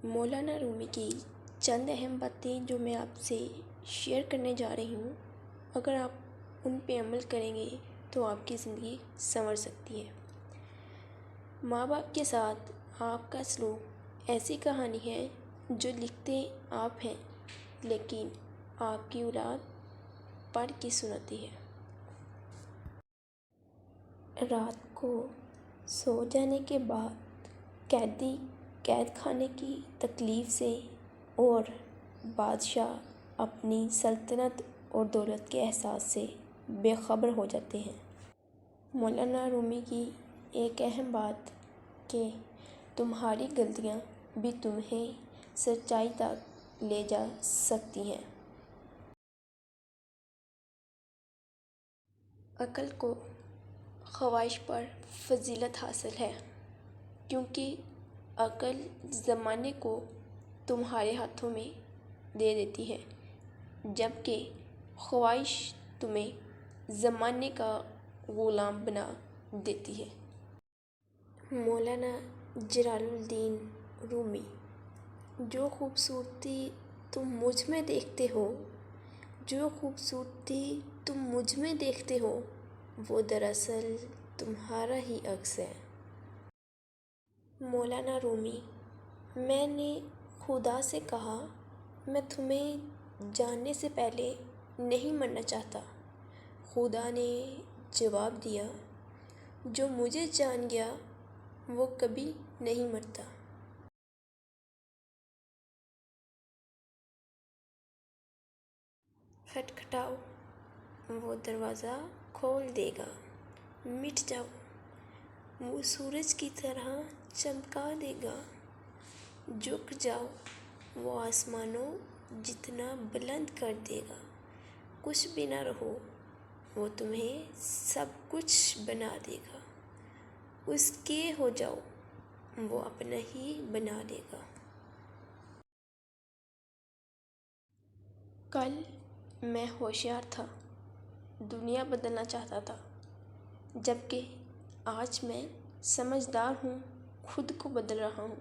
مولانا رومی کی چند اہم باتیں جو میں آپ سے شیئر کرنے جا رہی ہوں، اگر آپ ان پہ عمل کریں گے تو آپ کی زندگی سنور سکتی ہے۔ ماں باپ کے ساتھ آپ کا سلوک ایسی کہانی ہے جو لکھتے آپ ہیں لیکن آپ کی اولاد پڑھ کے سناتی ہے۔ رات کو سو جانے کے بعد قیدی قید خانے کی تکلیف سے اور بادشاہ اپنی سلطنت اور دولت کے احساس سے بے خبر ہو جاتے ہیں۔ مولانا رومی کی ایک اہم بات کہ تمہاری غلطیاں بھی تمہیں سچائی تک لے جا سکتی ہیں۔ عقل کو خواہش پر فضیلت حاصل ہے، کیونکہ عقل زمانے کو تمہارے ہاتھوں میں دے دیتی ہے، جبکہ خواہش تمہیں زمانے کا غلام بنا دیتی ہے۔ مولانا جلال الدین رومی۔ جو خوبصورتی تم مجھ میں دیکھتے ہو، جو خوبصورتی تم مجھ میں دیکھتے ہو، وہ دراصل تمہارا ہی عکس ہے۔ مولانا رومی۔ میں نے خدا سے کہا، میں تمہیں جاننے سے پہلے نہیں مرنا چاہتا۔ خدا نے جواب دیا، جو مجھے جان گیا وہ کبھی نہیں مرتا۔ کھٹکھٹاؤ، وہ دروازہ کھول دے گا۔ مٹ جاؤ، وہ سورج کی طرح چمکا دے گا۔ جھک جاؤ، وہ آسمانوں جتنا بلند کر دے گا۔ کچھ بھی نہ رہو، وہ تمہیں سب کچھ بنا دے گا۔ اس کے ہو جاؤ، وہ اپنا ہی بنا دے گا۔ کل میں ہوشیار تھا، دنیا بدلنا چاہتا تھا، جبکہ آج میں سمجھدار ہوں، خود کو بدل رہا ہوں۔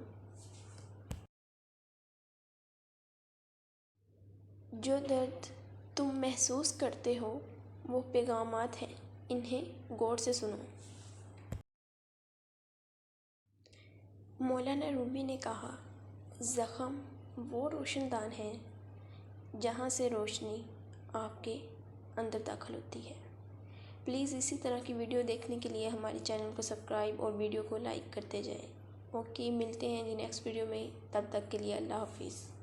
جو درد تم محسوس کرتے ہو وہ پیغامات ہیں، انہیں غور سے سنو۔ مولانا رومی نے کہا، زخم وہ روشن دان ہے جہاں سے روشنی آپ کے اندر داخل ہوتی ہے۔ پلیز اسی طرح کی ویڈیو دیکھنے کے لیے ہمارے چینل کو سبسکرائب اور ویڈیو کو لائک کرتے جائیں۔ اوکے، ملتے ہیں نیکسٹ ویڈیو میں، تب تک کے لیے اللہ حافظ۔